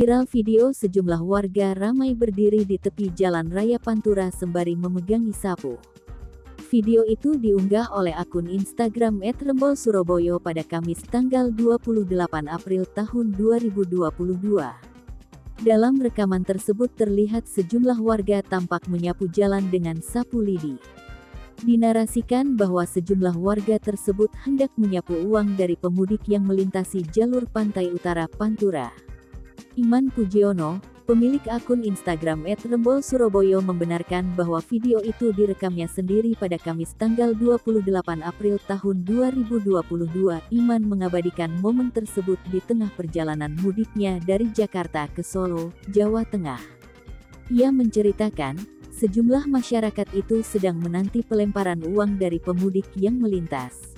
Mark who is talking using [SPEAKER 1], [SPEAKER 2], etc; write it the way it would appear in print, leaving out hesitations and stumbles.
[SPEAKER 1] Viral video sejumlah warga ramai berdiri di tepi jalan raya Pantura sembari memegangi sapu. Video itu diunggah oleh akun Instagram @rembolsurabaya pada Kamis tanggal 28 April tahun 2022. Dalam rekaman tersebut terlihat sejumlah warga tampak menyapu jalan dengan sapu lidi. Dinarasikan bahwa sejumlah warga tersebut hendak menyapu uang dari pemudik yang melintasi jalur pantai utara Pantura. Iman Pujiono, pemilik akun Instagram @rembolsurabaya membenarkan bahwa video itu direkamnya sendiri pada Kamis tanggal 28 April tahun 2022. Iman mengabadikan momen tersebut di tengah perjalanan mudiknya dari Jakarta ke Solo, Jawa Tengah. Ia menceritakan, sejumlah masyarakat itu sedang menanti pelemparan uang dari pemudik yang melintas.